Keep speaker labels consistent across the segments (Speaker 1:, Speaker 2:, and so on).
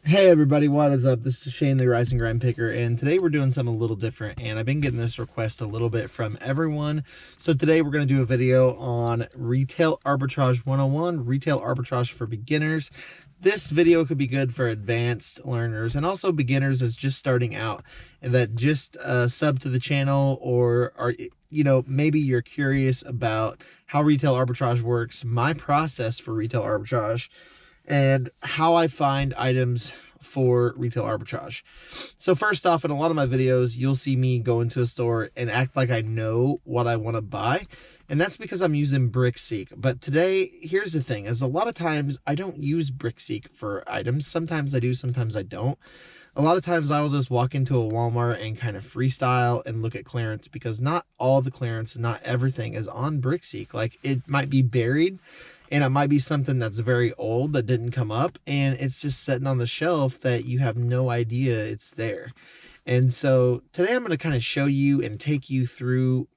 Speaker 1: Hey everybody, what is up? This is Shane, the Rise and Grind Picker, and today we're doing something a little different, and I've been getting this request a little bit from everyone. So today we're going to do a video on Retail Arbitrage 101, Retail Arbitrage for beginners. This video could be good for advanced learners and also beginners as just starting out and that just sub to the channel, or are maybe you're curious about how retail arbitrage works, my process for retail arbitrage, and how I find items for retail arbitrage. So first off, in a lot of my videos, you'll see me go into a store and act like I know what I want to buy. And that's because I'm using BrickSeek. But today, here's the thing, is a lot of times I don't use BrickSeek for items. Sometimes I do, sometimes I don't. A lot of times I will just walk into a Walmart and kind of freestyle and look at clearance, because not all the clearance, not everything is on BrickSeek. Like, it might be buried, and it might be something that's very old that didn't come up, and it's just sitting on the shelf that you have no idea it's there. And so today I'm going to kind of show you and take you through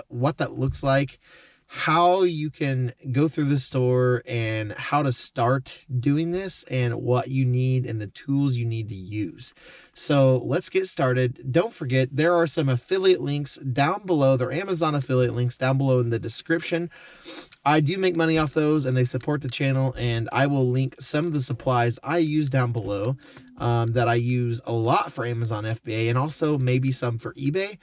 Speaker 1: what that looks like, how you can go through the store, and how to start doing this, and what you need and the tools you need to use. So let's get started. Don't forget, there are some affiliate links down below. They're Amazon affiliate links down below in the description. I do make money off those, and they support the channel, and I will link some of the supplies I use down below that I use a lot for Amazon FBA, and also maybe some for eBay.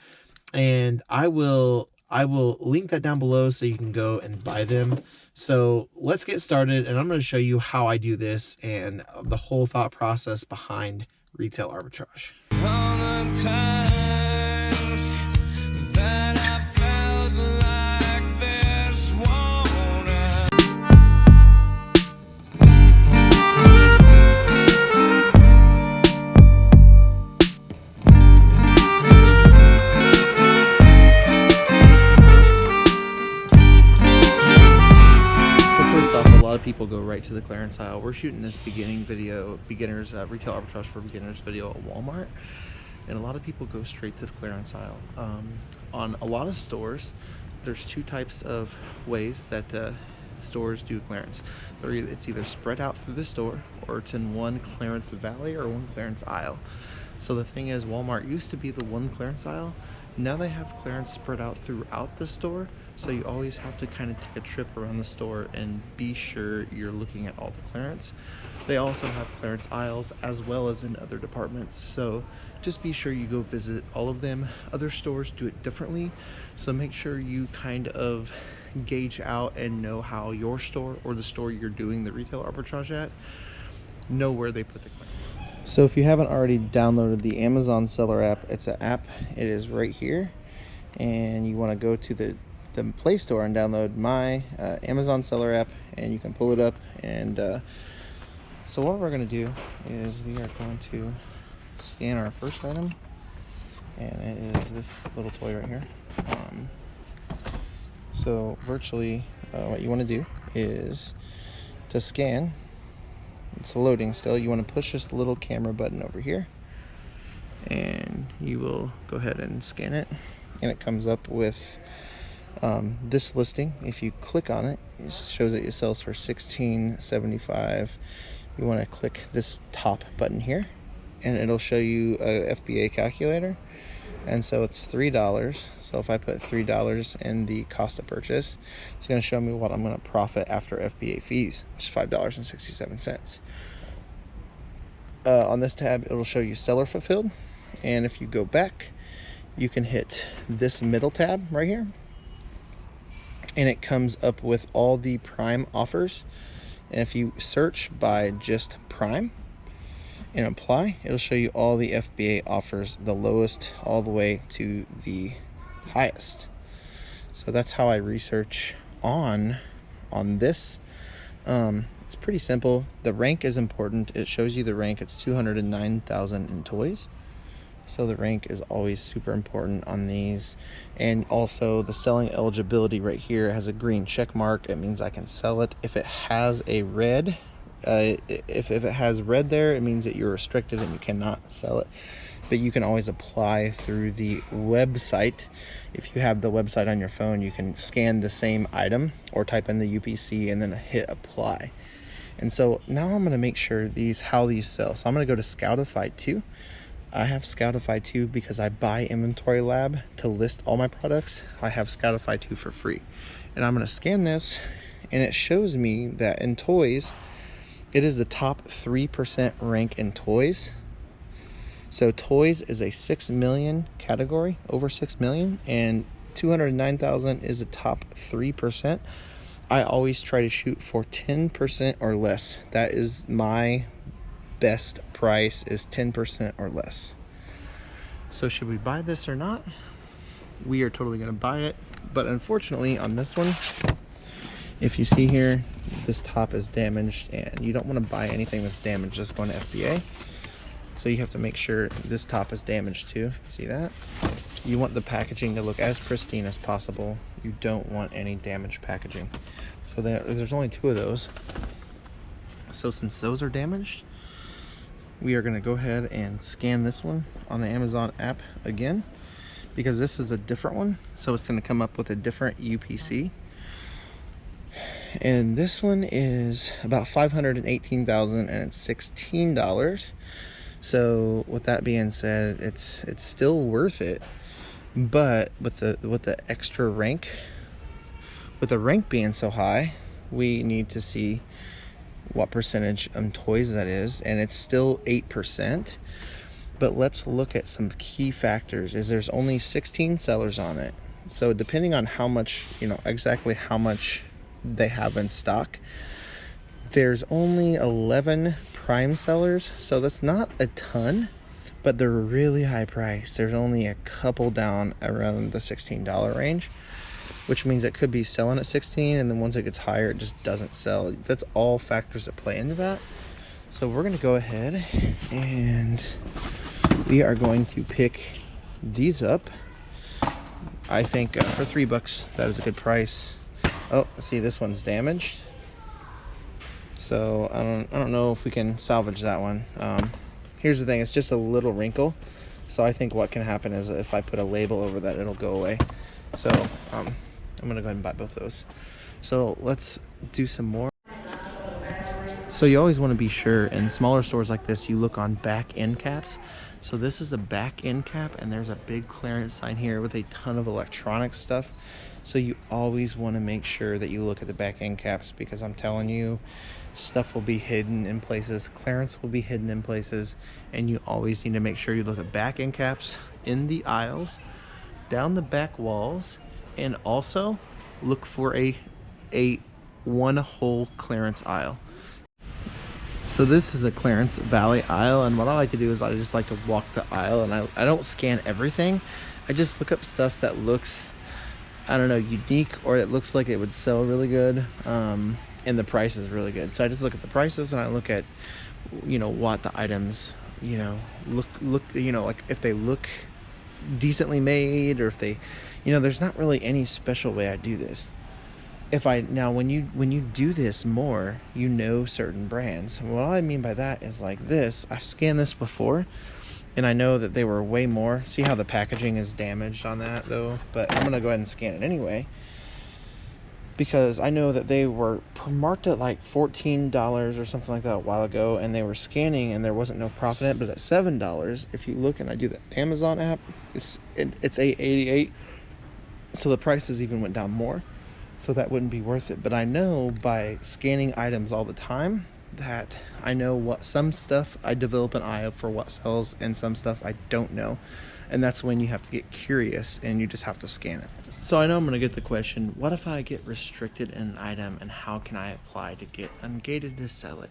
Speaker 1: And I will link that down below so you can go and buy them. So let's get started, and I'm going to show you how I do this and the whole thought process behind retail arbitrage. People go right to the clearance aisle. We're shooting this beginners retail arbitrage for beginners video at Walmart, and a lot of people go straight to the clearance aisle. On a lot of stores, there's two types of ways that stores do clearance. It's either spread out through the store, or it's in one clearance valley or one clearance aisle. So the thing is, Walmart used to be the one clearance aisle. Now they have clearance spread out throughout the store, so you always have to kind of take a trip around the store and be sure you're looking at all the clearance. They also have clearance aisles as well as in other departments, so just be sure you go visit all of them. Other stores do it differently, so make sure you kind of gauge out and know how your store, or the store you're doing the retail arbitrage at, know where they put the clearance. So if you haven't already downloaded the Amazon seller app, it's an app. It is right here, and you want to go to the Play Store and download my Amazon seller app, and you can pull it up. And so what we're going to do is we are going to scan our first item, and it is this little toy right here. So virtually what you want to do is to scan. It's loading still. You want to push this little camera button over here, and you will go ahead and scan it, and it comes up with this listing. If you click on it, it shows that it sells for $16.75. You want to click this top button here, and it'll show you a Fba Calculator, and so it's $3. So if I put $3 in the cost of purchase, it's going to show me what I'm going to profit after FBA fees, which is $5.67. On this tab, it'll show you seller fulfilled, and if you go back, you can hit this middle tab right here, and it comes up with all the Prime offers. And if you search by just Prime and apply, it'll show you all the FBA offers, the lowest all the way to the highest. So that's how I research on this. It's pretty simple. The rank is important. It shows you the rank. It's 209,000 in toys. So the rank is always super important on these. And also the selling eligibility right here has a green check mark. It means I can sell it. If it has a red, if it has red there, it means that you're restricted and you cannot sell it. But you can always apply through the website. If you have the website on your phone, you can scan the same item or type in the UPC and then hit apply. And so now I'm going to make sure how these sell. So I'm going to go to Scoutify 2. I have Scoutify 2 because I buy Inventory Lab to list all my products. I have Scoutify 2 for free. And I'm going to scan this, and it shows me that in toys, it is the top 3% rank in toys. So toys is a 6 million category, over 6 million, and 209,000 is the top 3%. I always try to shoot for 10% or less. That is my best price, is 10% or less. So should we buy this or not? We are totally going to buy it, but unfortunately on this one, if you see here, this top is damaged, and you don't want to buy anything that's damaged just going to FBA. So you have to make sure this top is damaged too. See that? You want the packaging to look as pristine as possible. You don't want any damaged packaging. So there's only 2 of those. So since those are damaged, we are going to go ahead and scan this one on the Amazon app again, because this is a different one. So it's going to come up with a different UPC. And this one is about $518,000, and it's $16. So with that being said, it's still worth it, but with the extra rank, with the rank being so high, we need to see what percentage of toys that is, and it's still 8%. But let's look at some key factors. There's only 16 sellers on it, so depending on how much, exactly how much they have in stock, there's only 11 prime sellers, so that's not a ton, but they're really high price. There's only a couple down around the $16 range, which means it could be selling at 16, and then once it gets higher, it just doesn't sell. That's all factors that play into that. So we're going to go ahead and we are going to pick these up. I think for $3, that is a good price. Oh, see, this one's damaged. So I don't know if we can salvage that one. Here's the thing, it's just a little wrinkle. So I think what can happen is if I put a label over that, it'll go away. So I'm gonna go ahead and buy both those. So let's do some more. So you always want to be sure in smaller stores like this, you look on back end caps. So this is a back end cap, and there's a big clearance sign here with a ton of electronic stuff. So you always want to make sure that you look at the back end caps, because I'm telling you, stuff will be hidden in places, clearance will be hidden in places, and you always need to make sure you look at back end caps in the aisles, down the back walls, and also look for a one whole clearance aisle. So this is a clearance valley aisle, and what I like to do is I just like to walk the aisle, and I don't scan everything. I just look up stuff that looks, I don't know, unique, or it looks like it would sell really good, and the price is really good. So I just look at the prices, and I look at, what the items, look, like if they look decently made, or if they, there's not really any special way I do this. When you do this more, certain brands. What I mean by that is like this. I've scanned this before, and I know that they were way more. See how the packaging is damaged on that though? But I'm gonna go ahead and scan it anyway, because I know that they were marked at like $14 or something like that a while ago, and they were scanning and there wasn't no profit in it. But at $7, if you look and I do the Amazon app, it's $8.88. So the prices even went down more. So that wouldn't be worth it. But I know by scanning items all the time that I know what some stuff I develop an eye for what sells, and some stuff I don't know. And that's when you have to get curious and you just have to scan it. So I know I'm going to get the question, what if I get restricted in an item, and how can I apply to get ungated to sell it?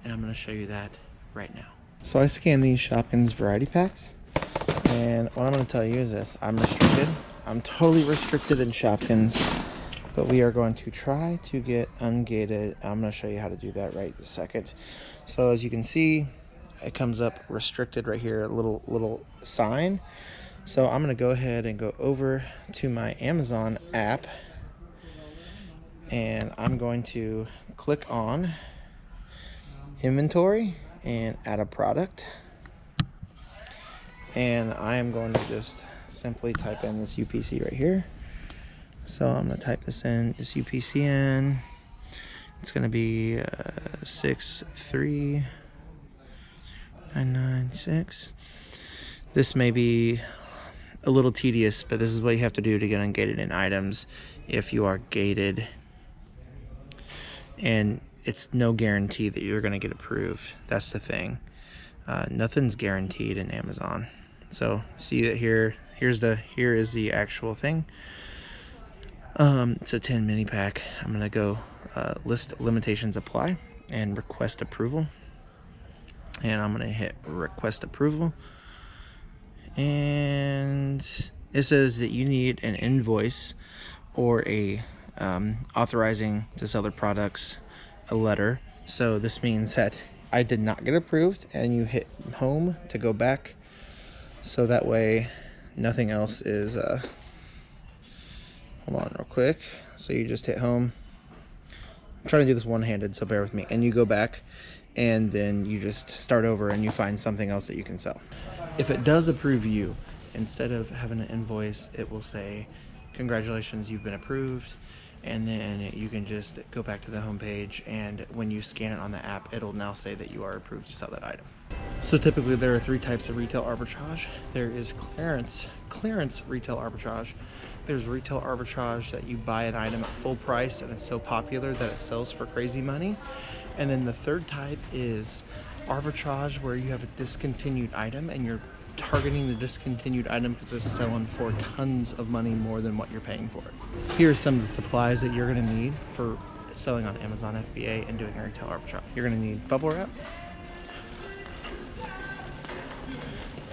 Speaker 1: And I'm going to show you that right now. So I scanned these Shopkins variety packs, and what I'm going to tell you is this: I'm restricted. I'm totally restricted in Shopkins. But we are going to try to get ungated. I'm going to show you how to do that right this second. So as you can see, it comes up restricted right here, a little sign. So I'm going to go ahead and go over to my Amazon app, and I'm going to click on inventory and add a product. And I am going to just simply type in this UPC right here. So I'm going to type this UPC in. It's going to be 63996. This may be a little tedious, but this is what you have to do to get ungated in items if you are gated. And it's no guarantee that you're going to get approved. That's the thing. Nothing's guaranteed in Amazon. So see that here is the actual thing. It's a 10 mini pack. I'm going to go list limitations apply and request approval. And I'm going to hit request approval. And it says that you need an invoice or a authorizing to sell their products, a letter. So this means that I did not get approved, and you hit home to go back. So that way nothing else is, hold on real quick. So you just hit home. I'm trying to do this one-handed, so bear with me. And you go back, and then you just start over and you find something else that you can sell. If it does approve you, instead of having an invoice, it will say, congratulations, you've been approved. And then you can just go back to the home page, and when you scan it on the app, it'll now say that you are approved to sell that item. So typically there are 3 types of retail arbitrage. There is clearance retail arbitrage. There's retail arbitrage that you buy an item at full price and it's so popular that it sells for crazy money. And then the third type is arbitrage, where you have a discontinued item and you're targeting the discontinued item because it's selling for tons of money more than what you're paying for it. Here are some of the supplies that you're going to need for selling on Amazon FBA and doing retail arbitrage. You're going to need bubble wrap.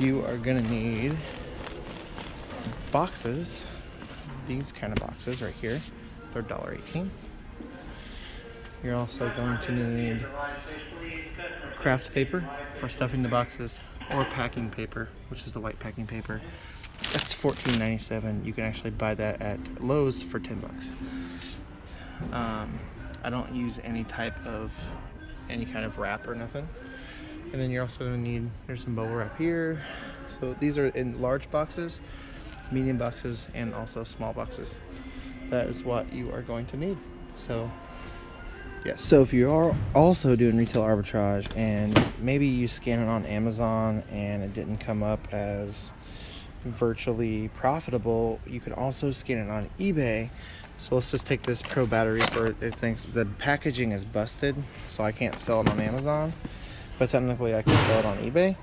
Speaker 1: You are going to need boxes, these kind of boxes right here. They're $1.18. You're also going to need craft paper for stuffing the boxes, or packing paper, which is the white packing paper. That's $14.97. You can actually buy that at Lowe's for $10. I don't use any kind of wrap or nothing. And then you're also going to need, there's some bubble wrap here. So these are in large boxes, medium boxes, and also small boxes. That is what you are going to need. So yes. So if you are also doing retail arbitrage and maybe you scan it on Amazon and it didn't come up as virtually profitable, you could also scan it on eBay. So let's just take this Pro battery for it. Thinks the packaging is busted, so I can't sell it on Amazon, but technically I can sell it on eBay.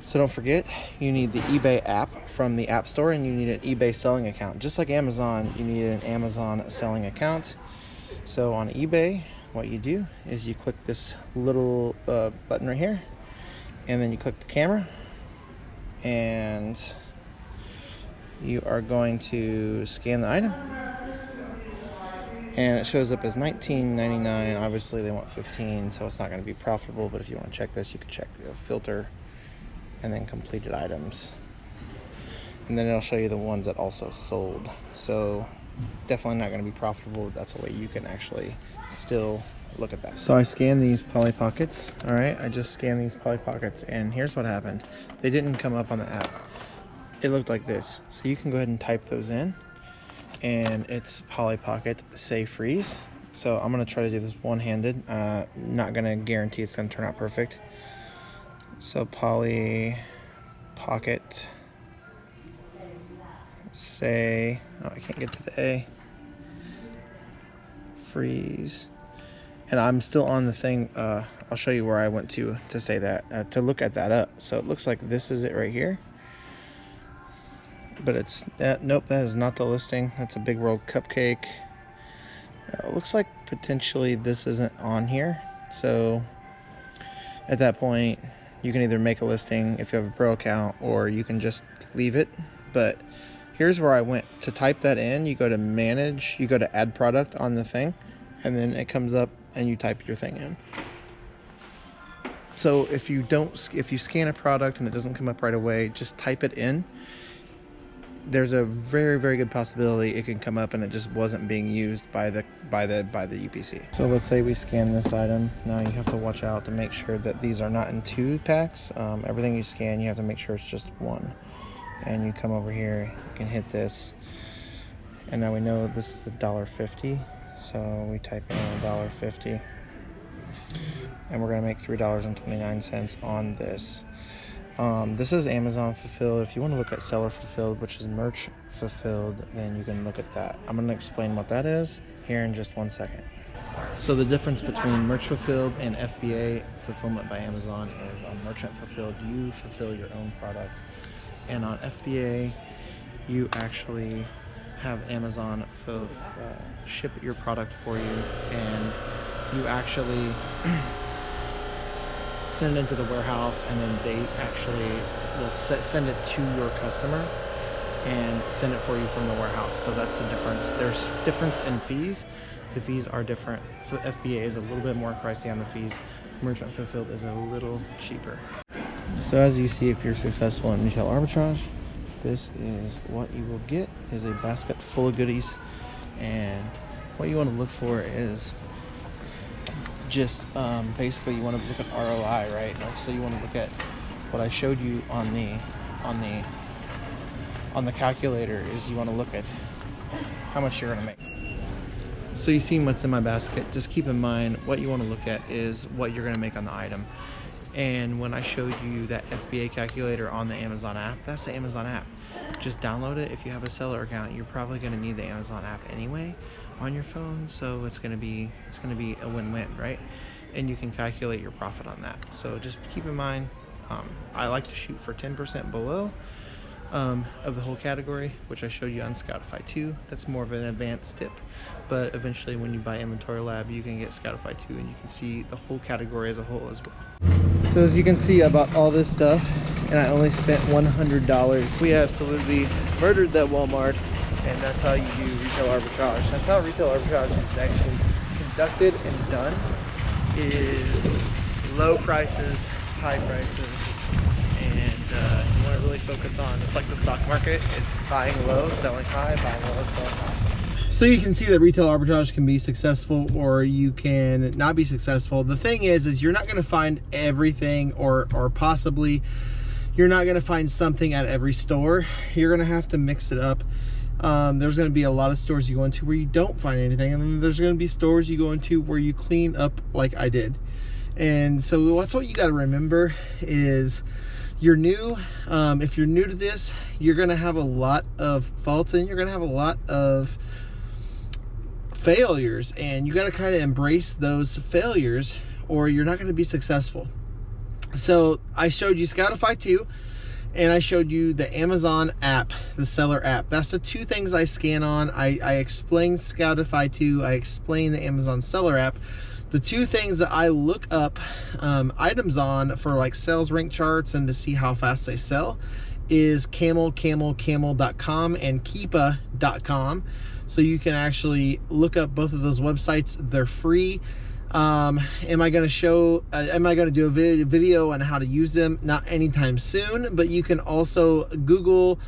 Speaker 1: So don't forget, you need the eBay app from the App Store, and you need an eBay selling account. Just like Amazon, you need an Amazon selling account. So on eBay, what you do is you click this little button right here, and then you click the camera, and you are going to scan the item, and it shows up as $19.99. Obviously they want $15, so it's not going to be profitable, but if you want to check this, you can check filter and then completed items, and then it'll show you the ones that also sold. So definitely not going to be profitable. That's a way you can actually still look at that. So I scanned these Polly Pockets. All right, I just scanned these Polly Pockets, and here's what happened. They didn't come up on the app. It looked like this. So you can go ahead and type those in, and it's Polly Pocket Say Freeze. So I'm going to try to do this one-handed. Not going to guarantee it's going to turn out perfect. So Polly Pocket Say, oh, I can't get to the A, freeze. And I'm still on the thing. I'll show you where I went to say that, to look at that up. So it looks like this is it right here, but it's nope, that is not the listing. That's a Big World Cupcake. It looks like potentially this isn't on here. So at that point, you can either make a listing if you have a pro account, or you can just leave it. But here's where I went to type that in. You go to manage, you go to add product on the thing, and then it comes up and you type your thing in. So if you scan a product and it doesn't come up right away, just type it in. There's a very, very good possibility it can come up and it just wasn't being used by the UPC. So let's say we scan this item. Now you have to watch out to make sure that these are not in 2 packs. Everything you scan, you have to make sure it's just 1. And you come over here, you can hit this, and now we know this is $1.50.
Speaker 2: So we type in $1.50, and we're gonna make $3.29 on this. This is Amazon fulfilled. If you want to look at seller fulfilled, which is merch fulfilled, then you can look at that. I'm going to explain what that is here in just 1 second. So the difference between merch fulfilled and FBA fulfillment by Amazon is on merchant fulfilled, you fulfill your own product, and on FBA, you actually have Amazon ship your product for you, and you actually send it into the warehouse, and then they actually will send it to your customer and send it for you from the warehouse. So that's the difference. There's difference in fees. The fees are different. FBA is a little bit more pricey on the fees. Merchant fulfilled is a little cheaper. So as you see, if you're successful in retail arbitrage, this is what you will get, is a basket full of goodies. And what you want to look for is just basically you want to look at ROI, right? Like, so you want to look at what I showed you on the calculator, is you want to look at how much you're going to make. So you see what's in my basket. Just keep in mind what you want to look at is what you're going to make on the item. And when I showed you that FBA calculator on the Amazon app, that's the Amazon app. Just download it. If you have a seller account, you're probably going to need the Amazon app anyway on your phone, so it's going to be a win-win, right? And you can calculate your profit on that. So just keep in mind, I like to shoot for 10% below of the whole category, which I showed you on Scoutify 2. That's more of an advanced tip, but eventually when you buy Inventory Lab, you can get Scoutify 2 and you can see the whole category as a whole as well. So as you can see, I bought all this stuff and I only spent $100. We absolutely murdered that Walmart, and that's how you do retail arbitrage. That's how retail arbitrage is actually conducted and done, is low prices, high prices, and you want to really focus on, it's like the stock market, it's buying low, selling high, buying low, selling high.
Speaker 1: So you can see that retail arbitrage can be successful, or you can not be successful. The thing is you're not going to find everything, or possibly you're not going to find something at every store. You're going to have to mix it up. There's going to be a lot of stores you go into where you don't find anything, and then there's going to be stores you go into where you clean up like I did. And so that's what you got to remember is, you're new. If you're new to this, you're going to have a lot of faults and you're going to have a lot of failures, and you got to kind of embrace those failures or you're not going to be successful. So I showed you Scoutify 2 and I showed you the Amazon app, the seller app. That's the two things I scan on. I explained Scoutify 2, I explained the Amazon seller app. The two things that I look up items on for like sales rank charts and to see how fast they sell is camel.com and keepa.com. So you can actually look up both of those websites. They're free. Am I going to do a video on how to use them? Not anytime soon, but you can also Google,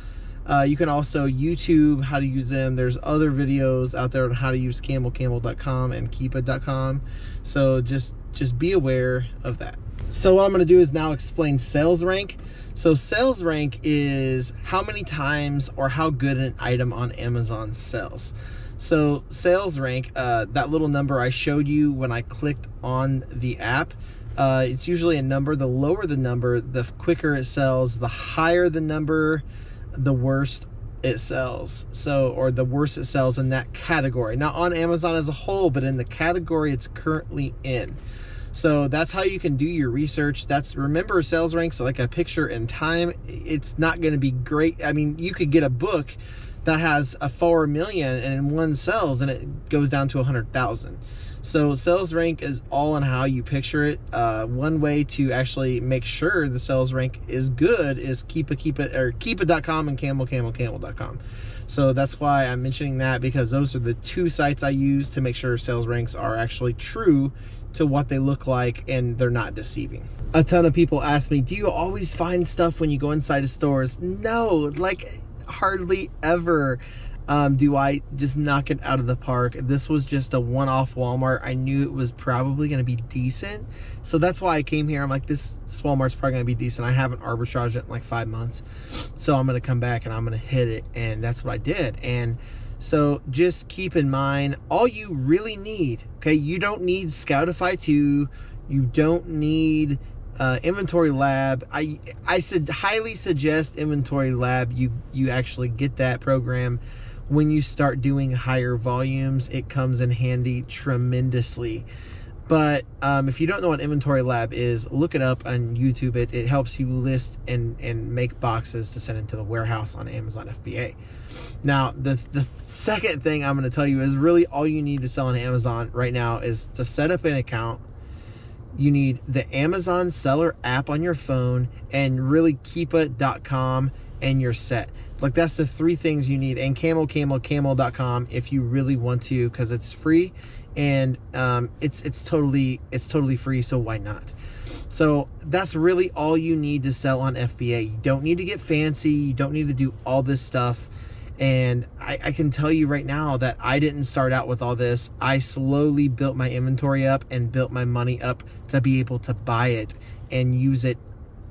Speaker 1: you can also YouTube how to use them. There's other videos out there on how to use camel.com and keepa.com. So just be aware of that. So what I'm going to do is now explain sales rank. So sales rank is how many times or how good an item on Amazon sells. So sales rank, that little number I showed you when I clicked on the app, it's usually a number. The lower the number, the quicker it sells. The higher the number, the worse it sells. So, or the worse it sells in that category. Not on Amazon as a whole, but in the category it's currently in. So that's how you can do your research. Remember, sales ranks like a picture in time. It's not going to be great. I mean, you could get a book that has a 4 million and one sells and it goes down to 100,000. So sales rank is all on how you picture it. One way to actually make sure the sales rank is good is keepa.com and camel.com. So that's why I'm mentioning that, because those are the two sites I use to make sure sales ranks are actually true to what they look like and they're not deceiving. A ton of people ask me, do you always find stuff when you go inside of stores? No, like hardly ever do I just knock it out of the park. This was just a one-off Walmart. I knew it was probably going to be decent, so that's why I came here. I'm like, this Walmart's probably going to be decent. I haven't arbitraged it in like 5 months, so I'm going to come back and I'm going to hit it, and that's what I did. And So just keep in mind, all you really need, okay, you don't need Scoutify 2, you don't need Inventory Lab. I highly suggest Inventory Lab. You actually get that program when you start doing higher volumes. It comes in handy tremendously. But if you don't know what Inventory Lab is, look it up on YouTube. It helps you list and make boxes to send into the warehouse on Amazon FBA. Now, the second thing I'm going to tell you is really all you need to sell on Amazon right now is to set up an account. You need the Amazon seller app on your phone and really keepa.com, and you're set. Like, that's the three things you need. And camel.com if you really want to, because it's free and it's totally free, so why not? So that's really all you need to sell on FBA. You don't need to get fancy, you don't need to do all this stuff. And I can tell you right now that I didn't start out with all this. I slowly built my inventory up and built my money up to be able to buy it and use it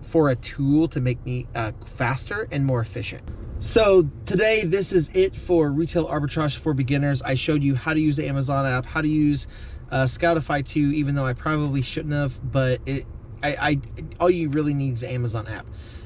Speaker 1: for a tool to make me faster and more efficient. So today, this is it for Retail Arbitrage for Beginners. I showed you how to use the Amazon app, how to use Scoutify 2, even though I probably shouldn't have, but all you really need is the Amazon app.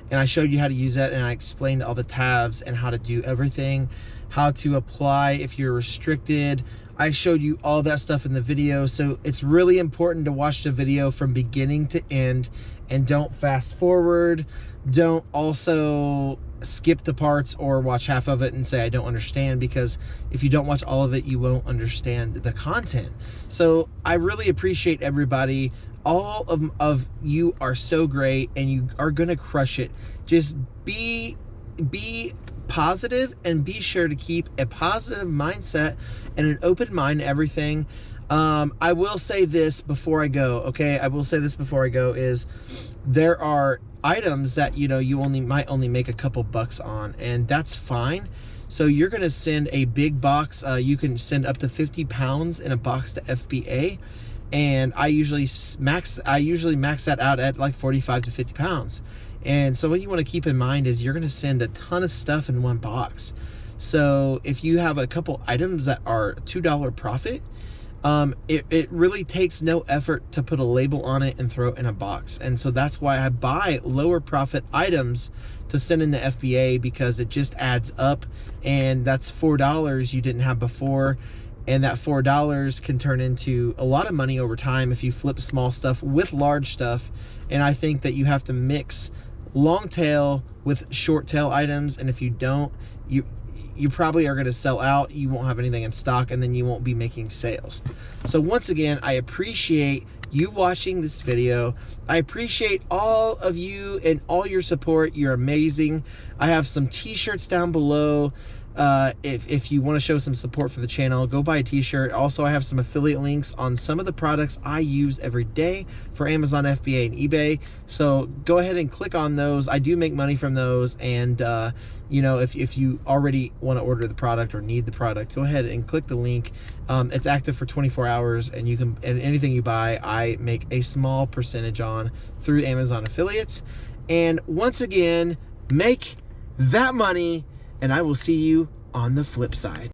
Speaker 1: And I showed you how to use that, and I explained all the tabs and how to do everything, how to apply if you're restricted. I showed you all that stuff in the video. So it's really important to watch the video from beginning to end, and don't fast forward. Don't also skip the parts or watch half of it and say I don't understand, because if you don't watch all of it, you won't understand the content. So I really appreciate everybody. All of you are so great, and you are gonna crush it. Just be positive, and be sure to keep a positive mindset and an open mind to everything. I will say this before I go, okay? I will say this before I go is there are items that, you know, you might only make a couple bucks on, and that's fine. So you're gonna send a big box. You can send up to 50 pounds in a box to FBA. And I usually max that out at like 45 to 50 pounds. And so what you want to keep in mind is you're going to send a ton of stuff in one box. So if you have a couple items that are $2 profit, it really takes no effort to put a label on it and throw it in a box. And so that's why I buy lower profit items to send in the FBA, because it just adds up, and that's $4 you didn't have before. And that $4 can turn into a lot of money over time if you flip small stuff with large stuff. And I think that you have to mix long tail with short tail items. And if you don't, you probably are going to sell out. You won't have anything in stock, and then you won't be making sales. So once again, I appreciate you watching this video. I appreciate all of you and all your support. You're amazing. I have some t-shirts down below. If you want to show some support for the channel, go buy a t-shirt. Also, I have some affiliate links on some of the products I use every day for Amazon FBA and eBay. So go ahead and click on those. I do make money from those. And, you know, if you already want to order the product or need the product, go ahead and click the link. It's active for 24 hours, and you can, and anything you buy, I make a small percentage on through Amazon affiliates. And once again, make that money, and I will see you on the flip side.